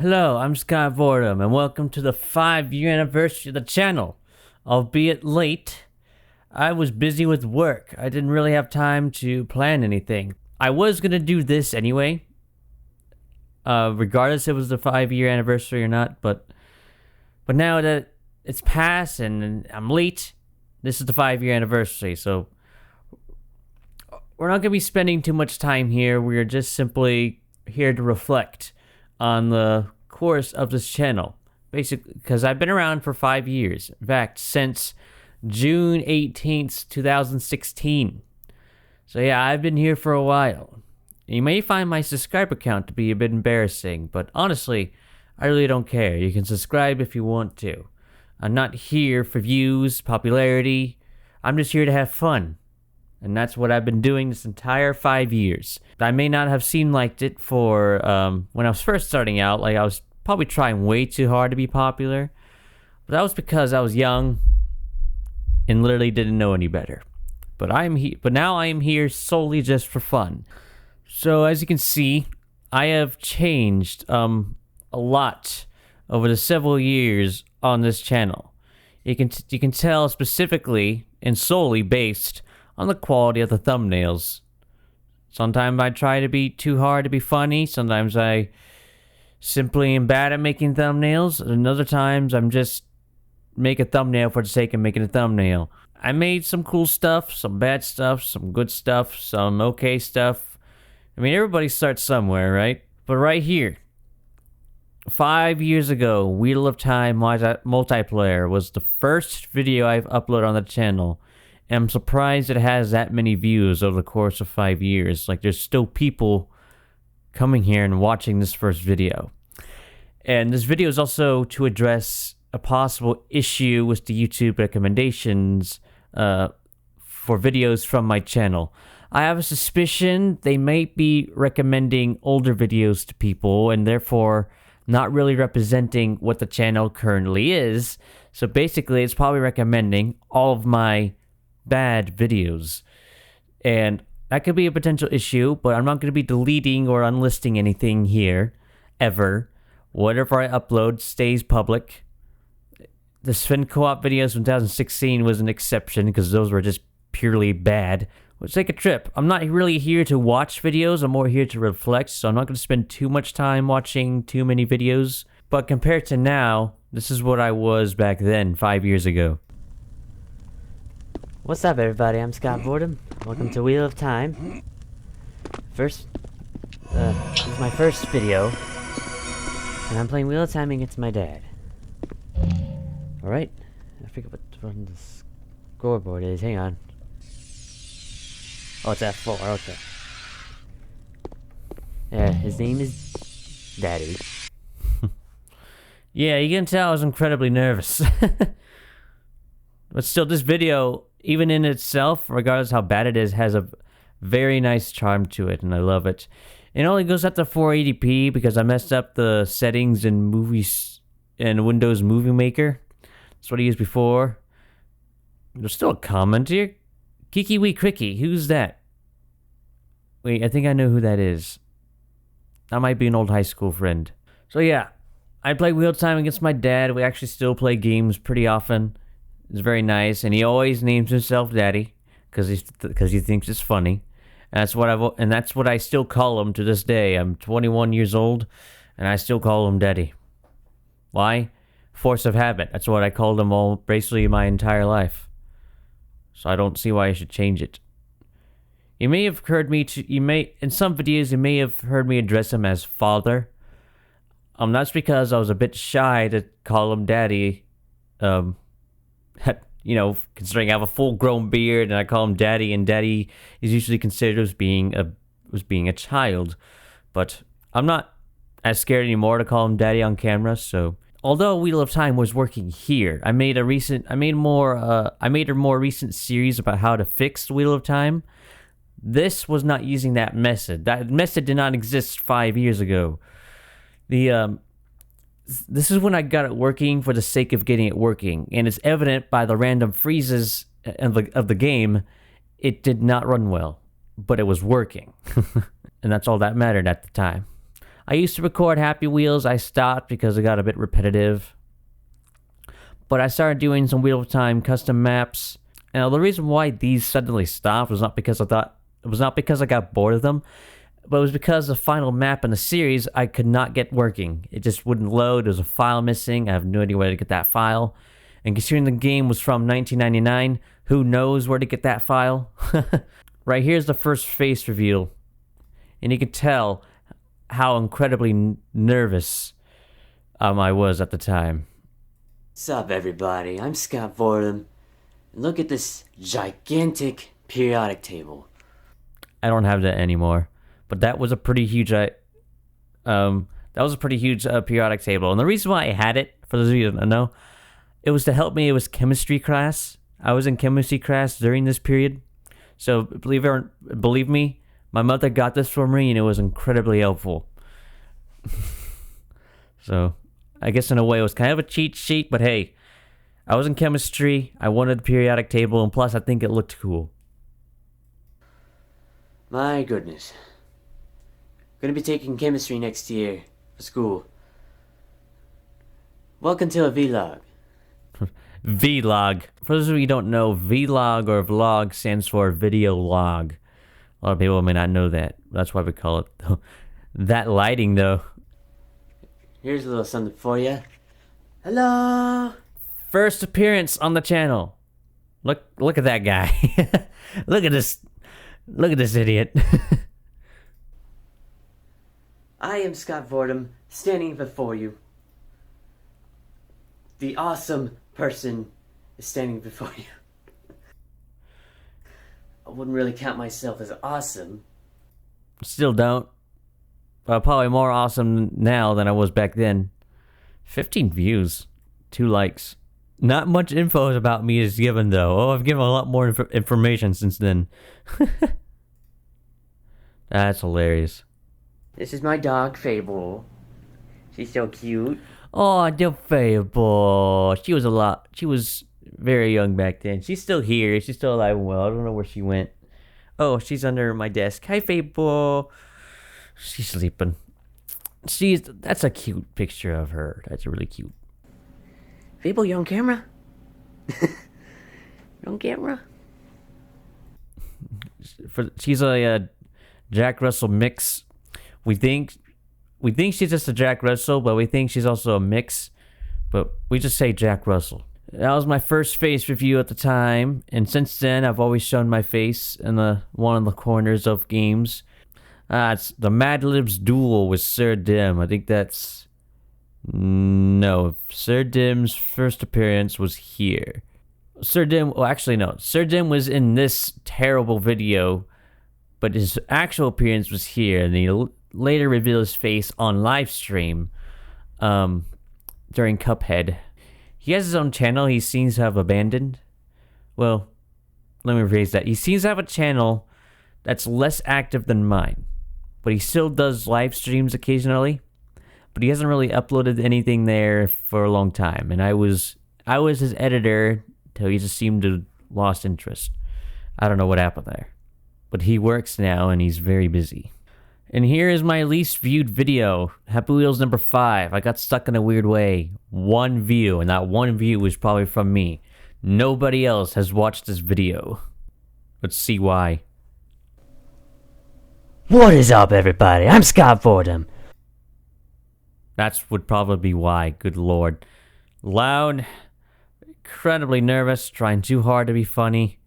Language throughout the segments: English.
Hello, I'm ScottVordem, and welcome to the 5-year anniversary of the channel. Albeit late, I was busy with work. I didn't really have time to plan anything. I was gonna do this anyway, regardless if it was the 5-year anniversary or not, but now that it's past and I'm late, this is the 5-year anniversary, so we're not gonna be spending too much time here. We're just simply here to reflect on the course of this channel, basically because I've been around for 5 years. In fact, since June 18th, 2016. So yeah, I've been here for a while. You may find my subscriber count to be a bit embarrassing, but honestly, I really don't care. You can subscribe if you want to. I'm not here for views, popularity. I'm just here to have fun. And that's what I've been doing this entire 5 years. I may not have seemed like it for when I was first starting out. Like I was probably trying way too hard to be popular. But that was because I was young and literally didn't know any better. But now I am here solely just for fun. So as you can see, I have changed a lot over the several years on this channel. You can tell specifically and solely based on the quality of the thumbnails. Sometimes I try to be too hard to be funny. Sometimes I simply am bad at making thumbnails. And other times I'm just make a thumbnail for the sake of making a thumbnail. I made some cool stuff, some bad stuff, some good stuff, some okay stuff. I mean, everybody starts somewhere, right? But right here, 5 years ago, Wheel of Time Multiplayer was the first video I've uploaded on the channel. And I'm surprised it has that many views over the course of 5 years. Like, there's still people coming here and watching this first video. And this video is also to address a possible issue with the YouTube recommendations for videos from my channel. I have a suspicion they might be recommending older videos to people and therefore not really representing what the channel currently is. So basically, it's probably recommending all of my bad videos, and that could be a potential issue, but I'm not going to be deleting or unlisting anything here ever. Whatever I upload stays public. The Sven Co-op videos from 2016 was an exception because those were just purely bad. Let's take a trip. I'm not really here to watch videos, I'm more here to reflect, so I'm not going to spend too much time watching too many videos. But compared to now, this is what I was back then, 5 years ago. What's up, everybody? I'm ScottVordem. Welcome to Wheel of Time. This is my first video, and I'm playing Wheel of Time against my dad. Alright, I forget what the scoreboard is. Hang on. Oh, it's F4. Okay. Yeah, his name is Daddy. Yeah, you can tell I was incredibly nervous. But still, this video, even in itself, regardless how bad it is, has a very nice charm to it, and I love it. It only goes up to 480p because I messed up the settings in movies in Windows Movie Maker. That's what I used before. There's still a comment here. Kiki Wee Cricky, who's that? Wait, I think I know who that is. That might be an old high school friend. So yeah, I play Wheel of Time against my dad. We actually still play games pretty often. It's very nice, and he always names himself Daddy because he thinks it's funny. And that's what I still call him to this day. I'm 21 years old, and I still call him Daddy. Why? Force of habit. That's what I called him all basically my entire life. So I don't see why I should change it. You may have heard me in some videos you may have heard me address him as father. That's because I was a bit shy to call him Daddy. You know, considering I have a full-grown beard and I call him Daddy, and Daddy is usually considered as being a child. But I'm not as scared anymore to call him Daddy on camera. So, although Wheel of Time was working here, I made a more recent series about how to fix Wheel of Time. This was not using that method. That method did not exist 5 years ago. This is when I got it working for the sake of getting it working, and it's evident by the random freezes of the game. It did not run well, but it was working, and that's all that mattered at the time. I used to record Happy Wheels. I stopped because it got a bit repetitive. But I started doing some Wheel of Time custom maps. Now, the reason why these suddenly stopped was not because I got bored of them, but it was because the final map in the series I could not get working. It just wouldn't load. There was a file missing. I have no idea where to get that file. And considering the game was from 1999, who knows where to get that file? Right here's the first face reveal. And you can tell how incredibly nervous I was at the time. What's up, everybody? I'm ScottVordem. And look at this gigantic periodic table. I don't have that anymore, but that was a pretty huge periodic table. And the reason why I had it, for those of you who don't know, it was to help me. It was chemistry class. I was in chemistry class during this period, so believe me, my mother got this for me, and it was incredibly helpful. So, I guess in a way it was kind of a cheat sheet, but hey, I was in chemistry, I wanted the periodic table, and plus I think it looked cool. My goodness. Gonna be taking chemistry next year for school. Welcome to a vlog. Vlog. For those of you who don't know, vlog or vlog stands for video log. A lot of people may not know that. That's why we call it that lighting, though. Here's a little something for you. Hello! First appearance on the channel. Look at that guy. Look at this idiot. I am ScottVordem, standing before you. The awesome person is standing before you. I wouldn't really count myself as awesome. Still don't. Probably more awesome now than I was back then. 15 views. 2 likes. Not much info about me is given, though. Oh, I've given a lot more information since then. That's hilarious. This is my dog, Fable. She's so cute. Oh, the Fable. She was very young back then. She's still here. She's still alive and well. I don't know where she went. Oh, she's under my desk. Hi, Fable. She's sleeping. That's a cute picture of her. That's really cute. Fable, you on camera? You on camera? She's a Jack Russell mix. We think she's just a Jack Russell, but we think she's also a mix. But we just say Jack Russell. That was my first face review at the time, and since then I've always shown my face in one of the corners of games. It's the Mad Libs duel with Sir Dim. I think that's... No, Sir Dim's first appearance was here. Sir Dim was in this terrible video, but his actual appearance was here, and he later revealed his face on live stream during Cuphead. He has his own channel he seems to have abandoned. Well, let me rephrase that. He seems to have a channel that's less active than mine, but he still does live streams occasionally. But he hasn't really uploaded anything there for a long time, and I was his editor till he just seemed to lost interest. I don't know what happened there, but he works now and he's very busy. And here is my least viewed video, Happy Wheels number 5. I got stuck in a weird way. 1 view, and that 1 view was probably from me. Nobody else has watched this video. Let's see why. What is up, everybody? I'm ScottVordem. That would probably be why, good lord. Loud, incredibly nervous, trying too hard to be funny.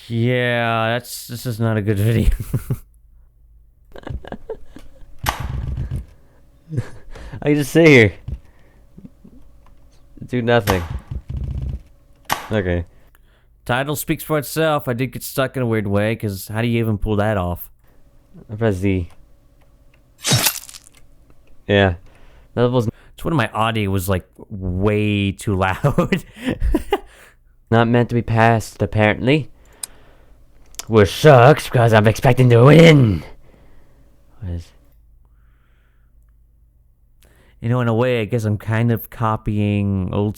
Yeah, this is not a good video. I just sit here. Do nothing. Okay. Title speaks for itself. I did get stuck in a weird way, because how do you even pull that off? I press Z. Yeah. That was... It's when my audio was, like, way too loud. Not meant to be passed, apparently. Which sucks, because I'm expecting to win. You know, in a way, I guess I'm kind of copying old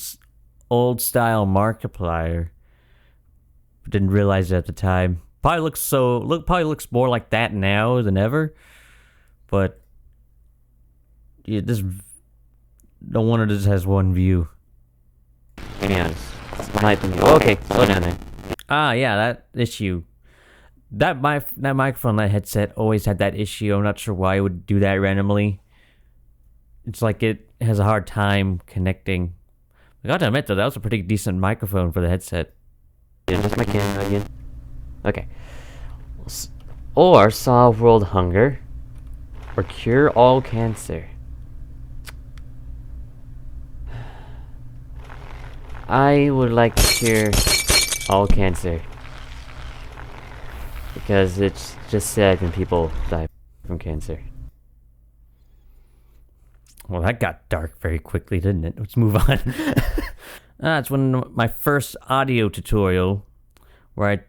style Markiplier. Didn't realize it at the time. Probably looks more like that now than ever. but yeah, this no wonder this has one view. To be honest, might be. Okay, slow down there. Ah, yeah, that issue. That microphone, that headset always had that issue. I'm not sure why it would do that randomly. It's like it has a hard time connecting. I got to admit though, that was a pretty decent microphone for the headset. Just my camera again. Okay. Or solve world hunger, or cure all cancer. I would like to cure all cancer. Because it's just sad when people die from cancer. Well, that got dark very quickly, didn't it? Let's move on. It's my first audio tutorial where I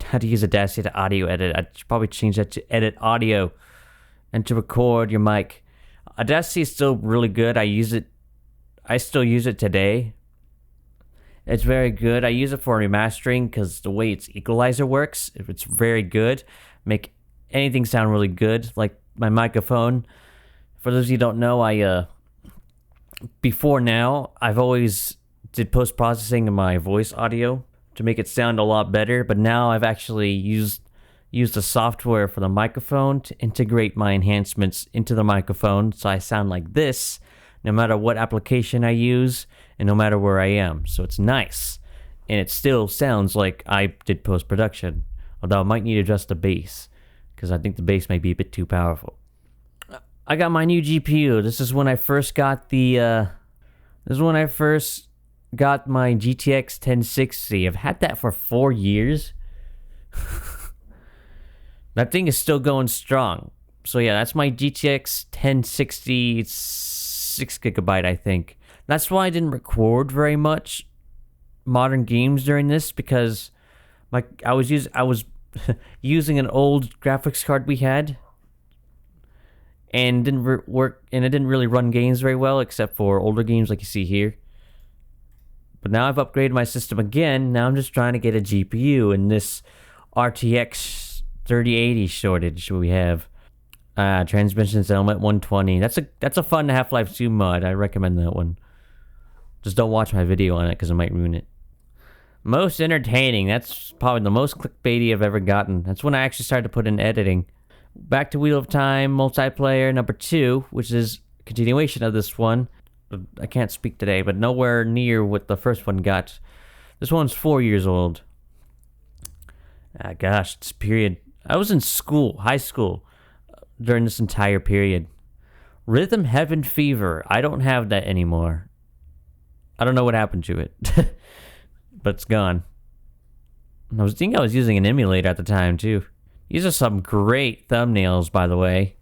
had to use Audacity to audio edit. I should probably change that to edit audio and to record your mic. Audacity is still really good. I still use it today. It's very good. I use it for remastering because the way its equalizer works, if it's very good, make anything sound really good, like my microphone. For those of you who don't know, before now, I've always did post-processing of my voice audio to make it sound a lot better, but now I've actually used the software for the microphone to integrate my enhancements into the microphone so I sound like this no matter what application I use and no matter where I am. So it's nice. And it still sounds like I did post-production, although I might need to adjust the bass because I think the bass might be a bit too powerful. I got my new GPU. This is when I first got my GTX 1060. I've had that for 4 years. That thing is still going strong. So yeah, that's my GTX 1060. It's 6 gigabyte, I think. That's why I didn't record very much modern games during this, because I was using an old graphics card we had, and didn't work, and it didn't really run games very well except for older games like you see here. But now I've upgraded my system again. Now I'm just trying to get a GPU in this RTX 3080 shortage we have. Transmissions element 120. That's a fun Half-Life 2 mod. I recommend that one. Just don't watch my video on it because it might ruin it. Most entertaining. That's probably the most clickbaity I've ever gotten. That's when I actually started to put in editing. Back to Wheel of Time multiplayer number 2, which is a continuation of this one. I can't speak today, but nowhere near what the first one got. This one's 4 years old. Gosh, this period. I was in school, high school, during this entire period. Rhythm Heaven Fever. I don't have that anymore. I don't know what happened to it. But it's gone. I was using an emulator at the time, too. These are some great thumbnails, by the way.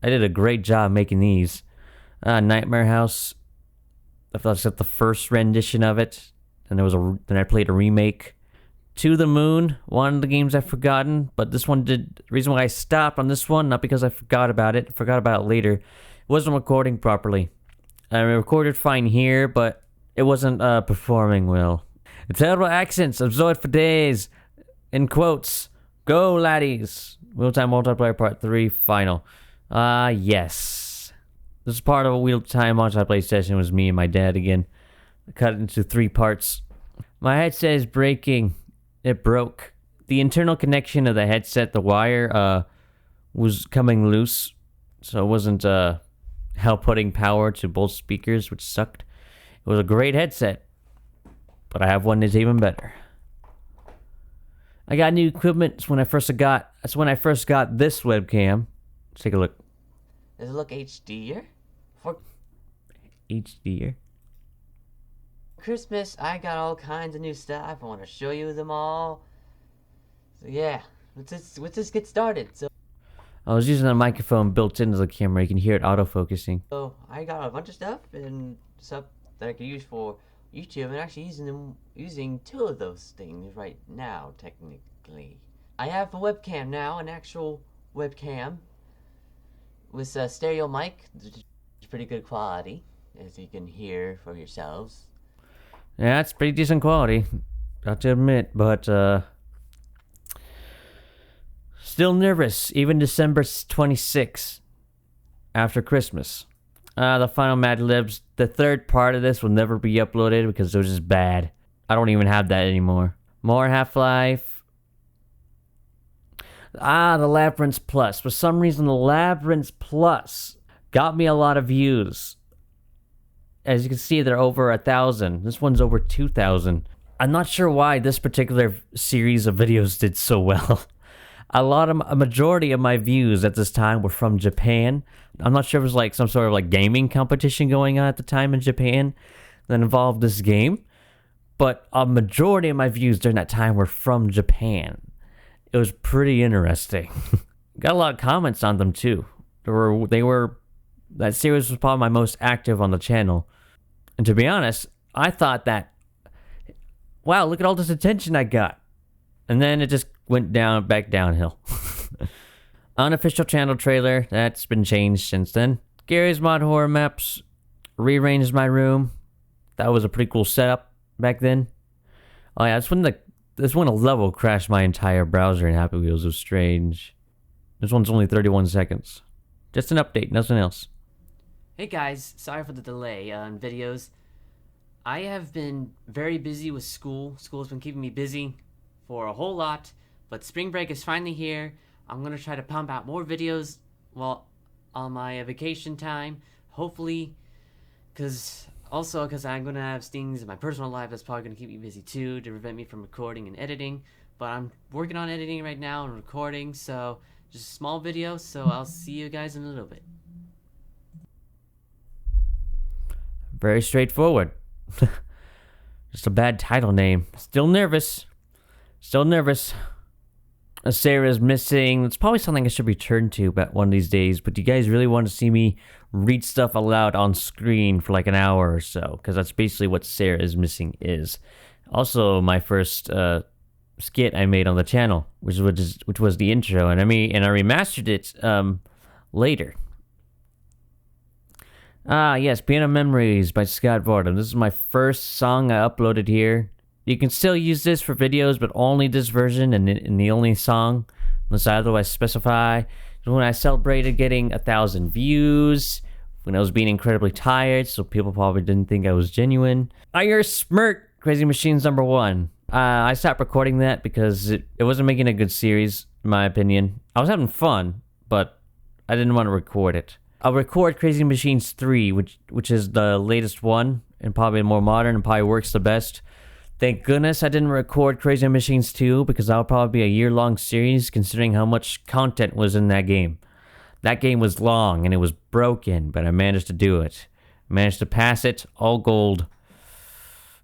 I did a great job making these. Nightmare House. I thought I got the first rendition of it. And then I played a remake. To the Moon, one of the games I've forgotten, but this one did. The reason why I stopped on this one, not because I forgot about it later, it wasn't recording properly. I recorded fine here, but it wasn't performing well. The terrible accents, absorbed for days. In quotes, go laddies. Wheel Time Multiplayer Part 3 final. Yes. This is part of a Wheel Time Multiplayer session. It was me and my dad again. I cut it into 3 parts. My headset is breaking. It broke. The internal connection of the headset, the wire, was coming loose. So it wasn't putting power to both speakers, which sucked. It was a great headset. But I have one that's even better. I got new equipment. That's when I first got this webcam. Let's take a look. Does it look HDier? For HDier? Christmas, I got all kinds of new stuff. I want to show you them all. So yeah, let's just get started. So I was using a microphone built into the camera. You can hear it autofocusing. So I got a bunch of stuff and stuff that I could use for YouTube, and actually using 2 of those things right now, technically. I have a webcam now, an actual webcam with a stereo mic. It's pretty good quality, as you can hear for yourselves. Yeah, it's pretty decent quality, got to admit, but Still nervous, even December 26th, after Christmas. The final Mad Libs, the third part of this will never be uploaded because it was just bad. I don't even have that anymore. More Half-Life. The Labyrinth Plus. For some reason, the Labyrinth Plus got me a lot of views. As you can see, they're over 1,000. This one's over 2,000. I'm not sure why this particular series of videos did so well. A majority of my views at this time were from Japan. I'm not sure if it was like some sort of like gaming competition going on at the time in Japan that involved this game. But a majority of my views during that time were from Japan. It was pretty interesting. Got a lot of comments on them too. That series was probably my most active on the channel. And to be honest, I thought that, wow, look at all this attention I got. And then it just went back downhill. Unofficial channel trailer, that's been changed since then. Gary's Mod Horror Maps, rearranged my room. That was a pretty cool setup back then. Oh yeah, this when a level crashed my entire browser in Happy Wheels. It was strange. This one's only 31 seconds. Just an update, nothing else. Hey guys, sorry for the delay on videos. I have been very busy with school. School's been keeping me busy for a whole lot, but spring break is finally here. I'm gonna try to pump out more videos while on my vacation time, hopefully, because I'm gonna have things in my personal life that's probably gonna keep me busy too, to prevent me from recording and editing. But I'm working on editing right now and recording, so just a small video, so I'll see you guys in a little bit. Very straightforward. Just a bad title name. Still nervous. Sarah's missing. It's probably something I should return to about one of these days, but do you guys really want to see me read stuff aloud on screen for like an hour or so? Because that's basically what Sarah's missing is. Also, my first skit I made on the channel, which was the intro, and I remastered it later. Yes, Piano Memories by ScottVordem. This is my first song I uploaded here. You can still use this for videos, but only this version and the only song, unless I otherwise specify. When I celebrated getting 1,000 views, when I was being incredibly tired, so people probably didn't think I was genuine. Your Smirk, Crazy Machines #1. I stopped recording that because it wasn't making a good series, in my opinion. I was having fun, but I didn't want to record it. I'll record Crazy Machines 3, which is the latest one, and probably more modern, and probably works the best. Thank goodness I didn't record Crazy Machines 2, because that'll probably be a year-long series, considering how much content was in that game. That game was long, and it was broken, but I managed to do it. Managed to pass it, all gold.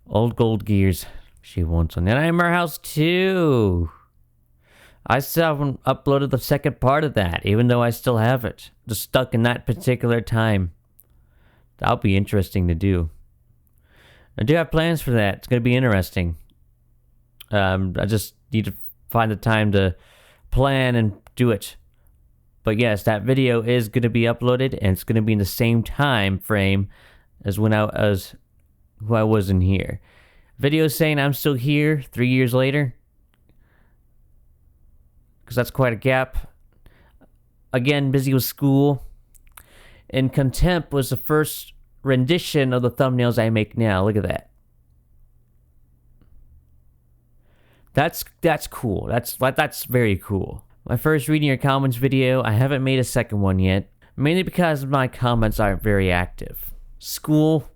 Old gold gears. She wants on Nightmare House 2. I still haven't uploaded the second part of that, even though I still have it. Just stuck in that particular time. That'll be interesting to do. I do have plans for that. It's going to be interesting. I just need to find the time to plan and do it. But yes, that video is going to be uploaded, and it's going to be in the same time frame as who I was in here. Video saying I'm still here 3 years later, because that's quite a gap. Again, busy with school. And Contempt was the first rendition of the thumbnails I make now. Look at that. That's cool. That's very cool. My first reading your comments video. I haven't made a second one yet, mainly because my comments aren't very active. School,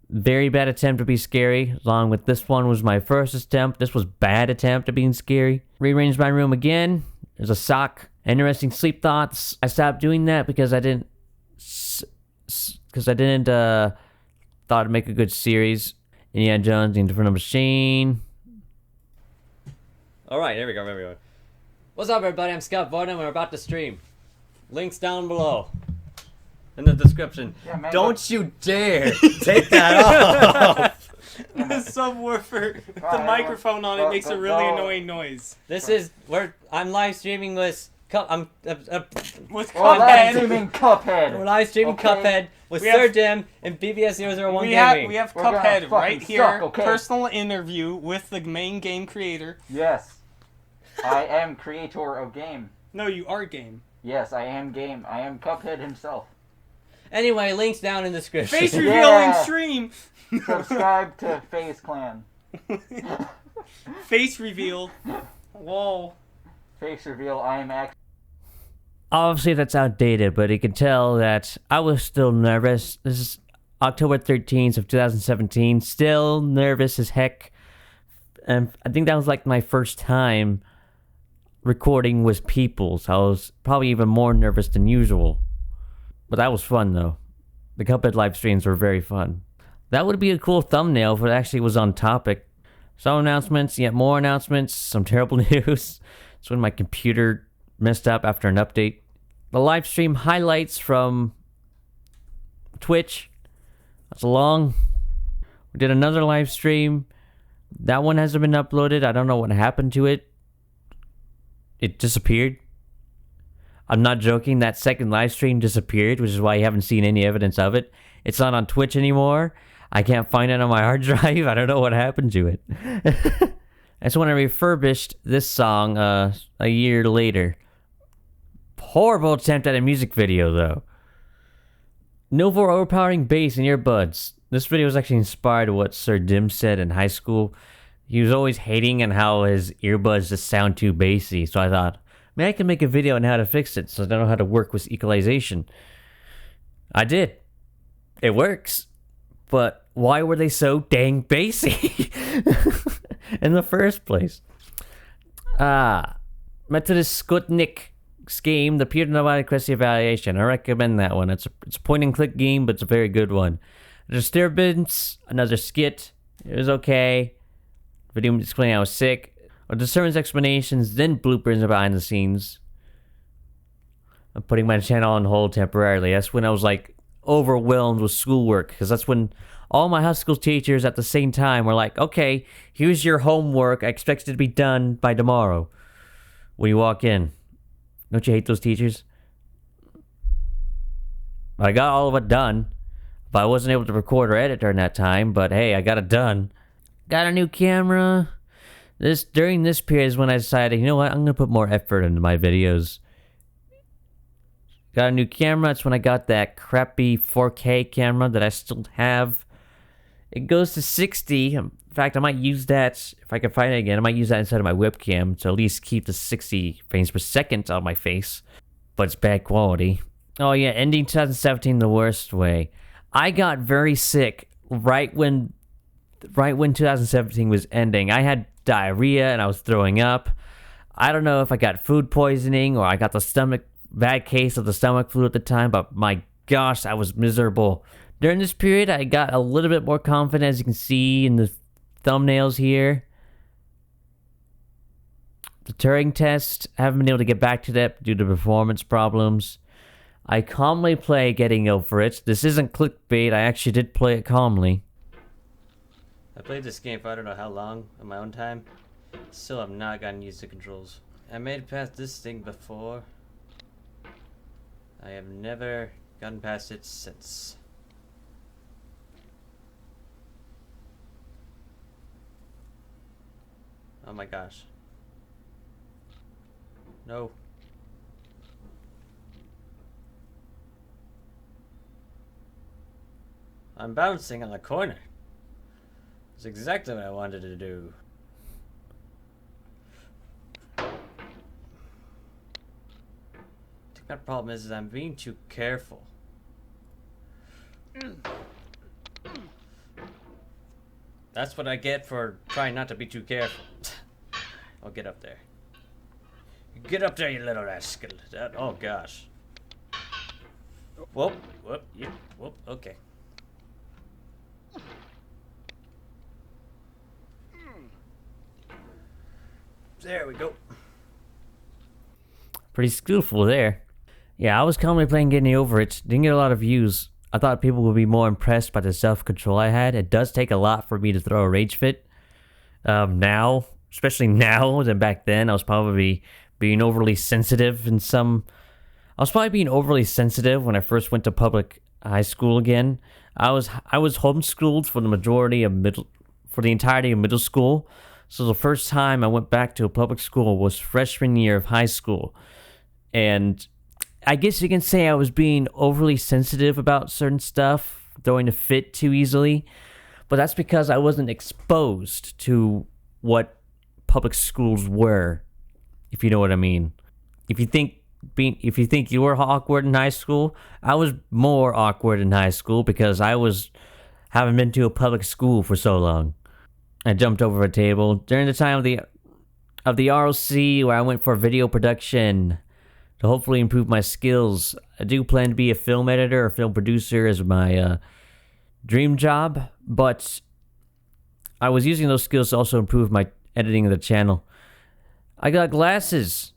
very bad attempt to be scary, along with this one was my first attempt. This was bad attempt at being scary. Rearranged my room again. There's a sock. Interesting sleep thoughts. I stopped doing that because I didn't thought it'd make a good series. Indiana Jones in front of a machine. Alright, there we go. What's up, everybody? I'm ScottVordem. We're about to stream. Links down below in the description. Yeah, Don't you dare take that off! The subwoofer with the microphone on it makes a really annoying noise. I'm live streaming with Cuphead. We're live streaming Cuphead with Sir Dim and BBS001 Gaming. We have Cuphead right here. Personal interview with the main game creator. Yes. I am creator of game. No, you are game. Yes, I am game. I am Cuphead himself. Anyway, links down in the description. Face revealing Yeah. stream. Subscribe to FaZe Clan. Face reveal. Whoa. Face reveal, I am actually... Obviously, that's outdated, but you can tell that I was still nervous. This is October 13th of 2017. Still nervous as heck. And I think that was like my first time recording with people, so I was probably even more nervous than usual. But that was fun, though. The Cuphead live streams were very fun. That would be a cool thumbnail if it actually was on topic. Some announcements, yet more announcements, some terrible news. It's when my computer messed up after an update. The live stream highlights from Twitch. That's long. We did another live stream. That one hasn't been uploaded. I don't know what happened to it. It disappeared. I'm not joking. That second live stream disappeared, which is why you haven't seen any evidence of it. It's not on Twitch anymore. I can't find it on my hard drive. I don't know what happened to it. That's when I refurbished this song a year later. Horrible attempt at a music video, though. No more overpowering bass in earbuds. This video was actually inspired by what Sir Dim said in high school. He was always hating on how his earbuds just sound too bassy, so I thought, man, I can make a video on how to fix it so I know how to work with equalization. I did. It works. But why were they so dang bassy in the first place? Methodist Skutnik game, the Peer Nobody Cressy Evaluation. I recommend that one. It's a point and click game, but it's a very good one. Disturbance, another skit. It was okay. Video explaining I was sick. A disturbance explanations, then bloopers behind the scenes. I'm putting my channel on hold temporarily. That's when I was like overwhelmed with schoolwork, because that's when all my high school teachers at the same time were like, okay, here's your homework. I expect it to be done by tomorrow. When you walk in. Don't you hate those teachers? I got all of it done, but I wasn't able to record or edit during that time, but hey, I got it done. Got a new camera. During this period is when I decided, you know what, I'm going to put more effort into my videos. Got a new camera. That's when I got that crappy 4K camera that I still have. It goes to 60. In fact, I might use that, if I can find it again, I might use that instead of my webcam to at least keep the 60 frames per second on my face. But it's bad quality. Oh yeah, ending 2017 the worst way. I got very sick right when 2017 was ending. I had diarrhea and I was throwing up. I don't know if I got food poisoning or I got the bad case of the stomach flu at the time, but my gosh, I was miserable. During this period, I got a little bit more confident, as you can see in the thumbnails here. The Turing test, I haven't been able to get back to that due to performance problems. I calmly play Getting Over It. This isn't clickbait, I actually did play it calmly. I played this game for I don't know how long on my own time. Still have not gotten used to controls. I made it past this thing before. I have never gotten past it since. Oh my gosh. No. I'm bouncing on the corner. That's exactly what I wanted to do. I think my problem is I'm being too careful. That's what I get for trying not to be too careful. I'll get up there. Get up there, you little rascal. Oh gosh. Whoop, whoop, yeah, whoop, okay. There we go. Pretty skillful there. Yeah, I was calmly playing Getting Over It. Didn't get a lot of views. I thought people would be more impressed by the self-control I had. It does take a lot for me to throw a rage fit. Now, especially now than back then, I was probably being overly sensitive in some... I was probably being overly sensitive when I first went to public high school again. I was homeschooled for the entirety of middle school. So the first time I went back to a public school was freshman year of high school. And I guess you can say I was being overly sensitive about certain stuff, throwing a fit too easily. But that's because I wasn't exposed to what public schools were, if you know what I mean. If you think you were awkward in high school, I was more awkward in high school because I haven't been to a public school for so long. I jumped over a table during the time of the ROC where I went for video production to hopefully improve my skills. I do plan to be a film editor or film producer as my dream job, but I was using those skills to also improve my editing of the channel. I got glasses.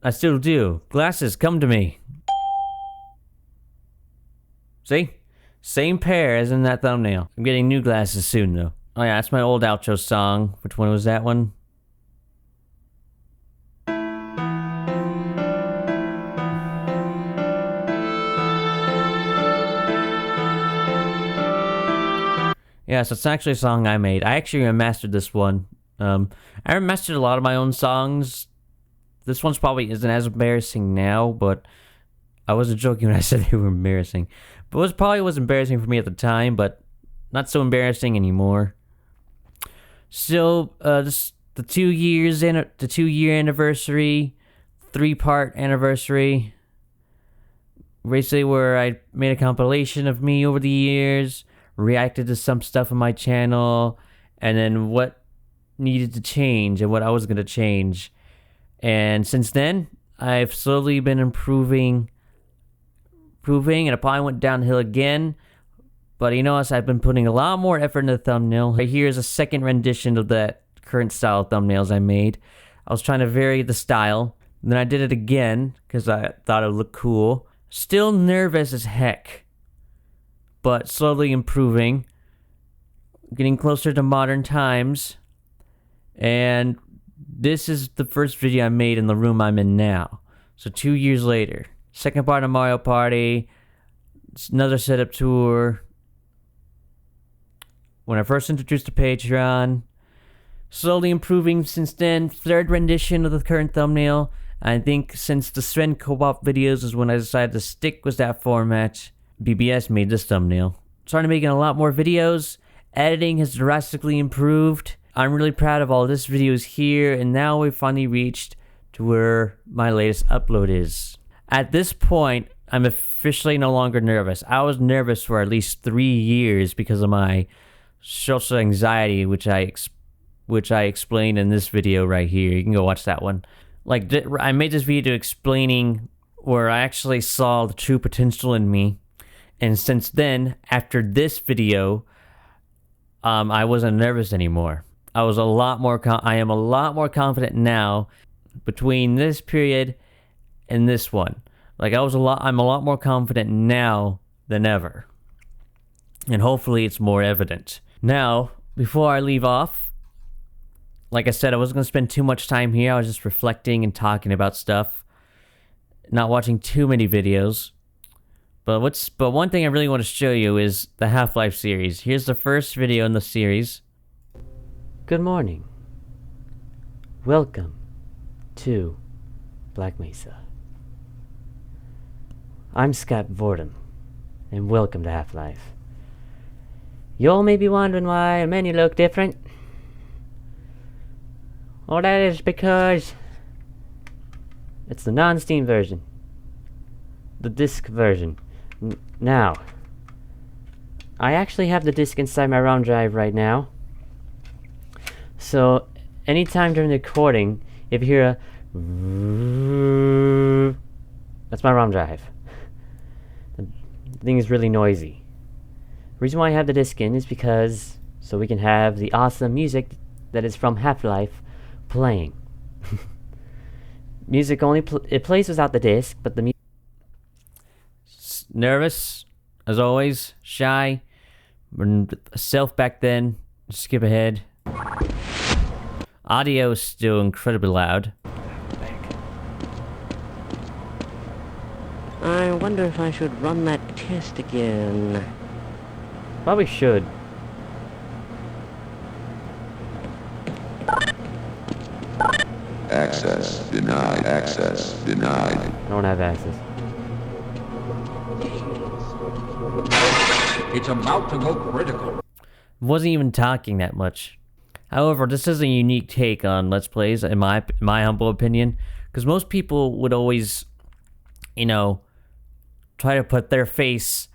I still do. Glasses, come to me. See? Same pair as in that thumbnail. I'm getting new glasses soon, though. Oh yeah, that's my old outro song. Which one was that one? Yeah, so it's actually a song I made. I actually remastered this one. I remastered a lot of my own songs. This one's probably isn't as embarrassing now, but I wasn't joking when I said they were embarrassing. But it probably was embarrassing for me at the time, but not so embarrassing anymore. So, the 2 year anniversary, 3-part anniversary, basically where I made a compilation of me over the years, reacted to some stuff on my channel, and then what needed to change and what I was going to change. And since then, I've slowly been improving, and I probably went downhill again. But you notice I've been putting a lot more effort in the thumbnail. Right here is a second rendition of that current style of thumbnails I made. I was trying to vary the style. And then I did it again because I thought it would look cool. Still nervous as heck, but slowly improving. Getting closer to modern times. And this is the first video I made in the room I'm in now. So 2 years later. Second part of Mario Party. It's another setup tour. When I first introduced to Patreon. Slowly improving since then. Third rendition of the current thumbnail. I think since the Sven Co-op videos is when I decided to stick with that format. BBS made this thumbnail. Started making a lot more videos. Editing has drastically improved. I'm really proud of all this videos here, and now we've finally reached to where my latest upload is. At this point, I'm officially no longer nervous. I was nervous for at least 3 years because of my social anxiety, which I explained in this video right here. You can go watch that one. Like, I made this video explaining where I actually saw the true potential in me. And since then, after this video, I wasn't nervous anymore. I am a lot more confident now between this period and this one. Like I'm a lot more confident now than ever. And hopefully it's more evident. Now, before I leave off, like I said, I wasn't going to spend too much time here. I was just reflecting and talking about stuff. Not watching too many videos. But one thing I really want to show you is the Half-Life series. Here's the first video in the series. Good morning. Welcome to Black Mesa. I'm ScottVordem, and welcome to Half-Life. You all may be wondering why our menu look different. Well, that is because it's the non-Steam version. The disc version. Now, I actually have the disc inside my ROM drive right now. So, anytime during the recording, if you hear a... That's my ROM drive. The thing is really noisy. The reason why I have the disc in is because so we can have the awesome music that is from Half-Life playing. Music only it plays without the disc, but the music... Nervous, as always, shy, self back then, skip ahead. Audio is still incredibly loud. I wonder if I should run that test again. Probably should. Access denied. Access denied. I don't have access. It's about to go critical. Wasn't even talking that much. However, this is a unique take on Let's Plays, in my humble opinion, because most people would always, you know, try to put their face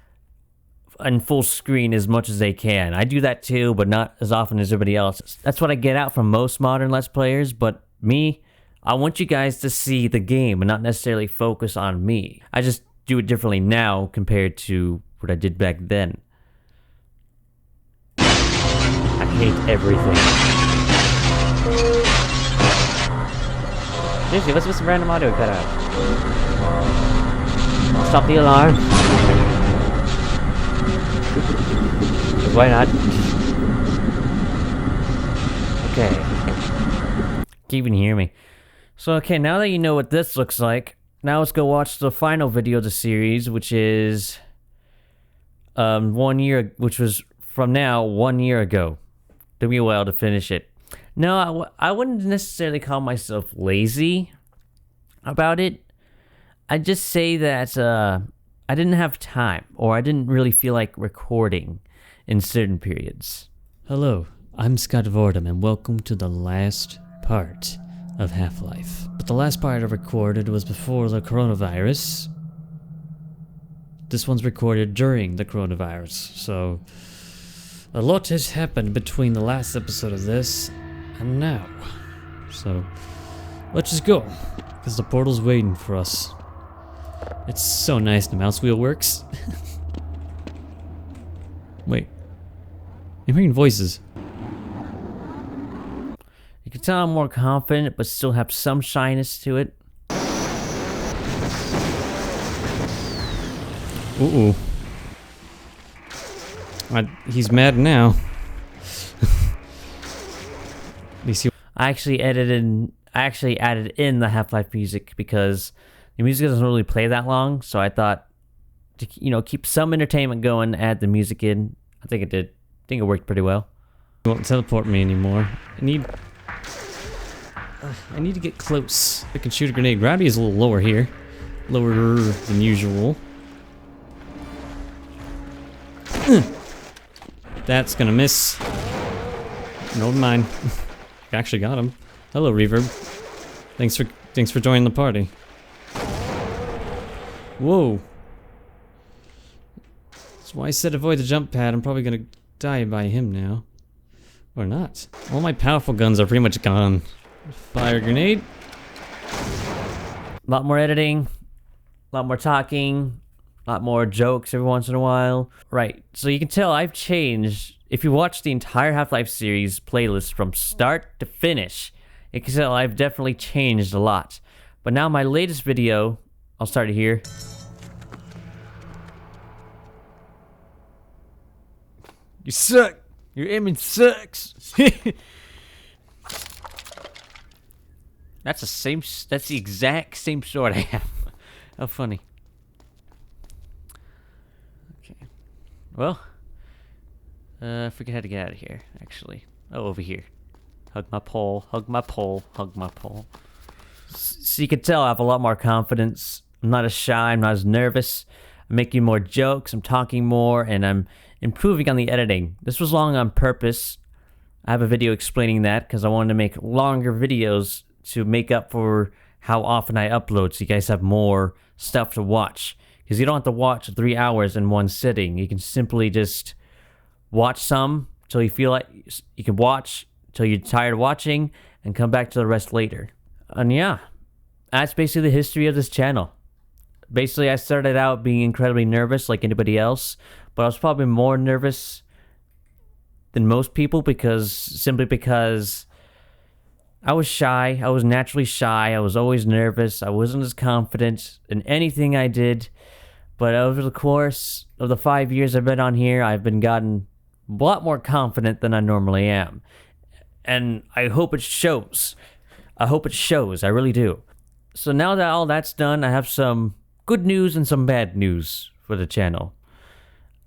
in full screen as much as they can. I do that too, but not as often as everybody else. That's what I get out from most modern Let's Players, but me, I want you guys to see the game and not necessarily focus on me. I just do it differently now compared to what I did back then. I hate everything. Seriously, what's some random audio cut out? Stop the alarm. Why not? Okay. Can't even hear me. So, okay, now that you know what this looks like, now let's go watch the final video of the series, which is 1 year, which was from now 1 year ago. Took me a while to finish it. No, I wouldn't necessarily call myself lazy about it. I'd just say that I didn't have time, or I didn't really feel like recording in certain periods. Hello, I'm ScottVordem, and welcome to the last part of Half-Life. But the last part I recorded was before the coronavirus. This one's recorded during the coronavirus, so a lot has happened between the last episode of this and now. So let's just go, because the portal's waiting for us. It's so nice the mouse wheel works. Wait. I'm hearing voices. You can tell I'm more confident, but still have some shyness to it. Ooh. He's mad now. I actually added in the Half-Life music because the music doesn't really play that long, so I thought to, you know, keep some entertainment going, add the music in. I think it did. I think it worked pretty well. It won't teleport me anymore. I need to get close. I can shoot a grenade. Gravity is a little lower here. Lower than usual. That's gonna miss. No mind. I actually got him. Hello, Reverb. Thanks for joining the party. Whoa. That's why I said avoid the jump pad. I'm probably gonna die by him now. Or not. All my powerful guns are pretty much gone. Fire grenade. A lot more editing. A lot more talking. A lot more jokes every once in a while. Right, so you can tell I've changed. If you watch the entire Half-Life series playlist from start to finish, you can tell I've definitely changed a lot. But now my latest video, I'll start it here. You suck! Your aiming sucks! That's the exact same sword I have. How funny. Okay. Well, I forget how to get out of here, actually. Oh, over here. Hug my pole, hug my pole, hug my pole. So you can tell I have a lot more confidence. I'm not as shy, I'm not as nervous. I'm making more jokes, I'm talking more, and I'm improving on the editing. This was long on purpose. I have a video explaining that because I wanted to make longer videos to make up for how often I upload, so you guys have more stuff to watch. Because you don't have to watch 3 hours in one sitting. You can simply just watch some till you feel like you can watch till you're tired of watching and come back to the rest later. And yeah, that's basically the history of this channel. Basically, I started out being incredibly nervous like anybody else, but I was probably more nervous than most people simply because I was shy. I was naturally shy. I was always nervous. I wasn't as confident in anything I did. But over the course of the 5 years I've been on here, I've been gotten a lot more confident than I normally am. And I hope it shows. I hope it shows. I really do. So now that all that's done, I have some good news and some bad news for the channel.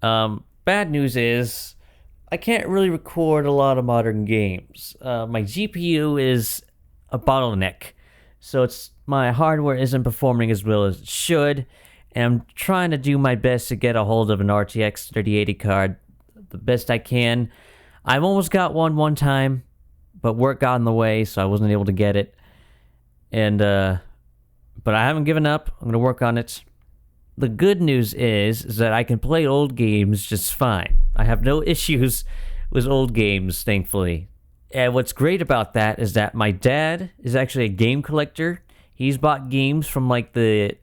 Bad news is I can't really record a lot of modern games. My GPU is a bottleneck. so my hardware isn't performing as well as it should, and I'm trying to do my best to get a hold of an RTX 3080 card the best I can. I've almost got one time, but work got in the way, so I wasn't able to get it. And but I haven't given up. I'm gonna work on it. The good news is that I can play old games just fine. I have no issues with old games, thankfully. And what's great about that is that my dad is actually a game collector. He's bought games from like the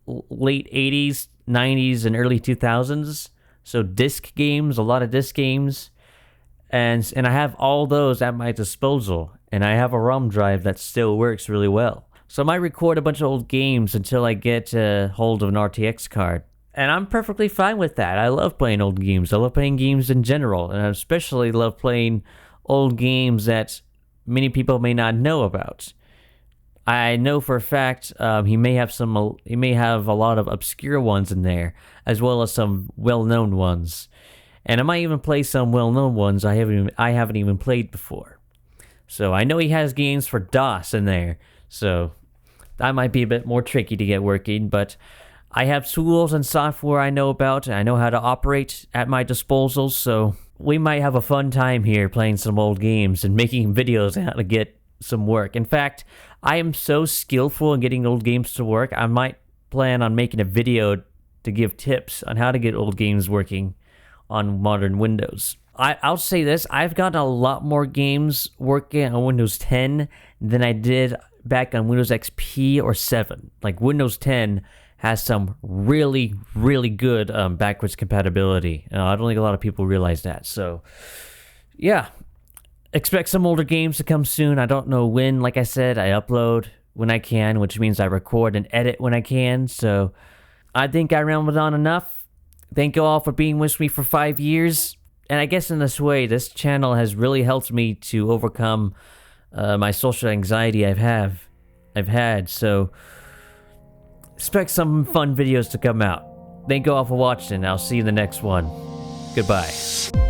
late 80s, 90s, and early 2000s. So disc games, a lot of disc games. And I have all those at my disposal. And I have a ROM drive that still works really well. So I might record a bunch of old games until I get a hold of an RTX card. And I'm perfectly fine with that. I love playing old games. I love playing games in general. And I especially love playing old games that many people may not know about. I know for a fact he may have a lot of obscure ones in there, as well as some well-known ones. And I might even play some well-known ones I haven't even played before. So I know he has games for DOS in there. So that might be a bit more tricky to get working, but I have tools and software I know about, and I know how to operate at my disposal, so we might have a fun time here playing some old games and making videos on how to get some work. In fact, I am so skillful in getting old games to work, I might plan on making a video to give tips on how to get old games working on modern Windows. I'll say this, I've gotten a lot more games working on Windows 10 than I did back on Windows XP or 7. Like Windows 10 has some really, really good backwards compatibility. I don't think a lot of people realize that. So, yeah. Expect some older games to come soon. I don't know when. Like I said, I upload when I can, which means I record and edit when I can. So, I think I rambled on enough. Thank you all for being with me for 5 years. And I guess in this way, this channel has really helped me to overcome my social anxiety I've had. So, expect some fun videos to come out. Thank you all for watching. I'll see you in the next one. Goodbye.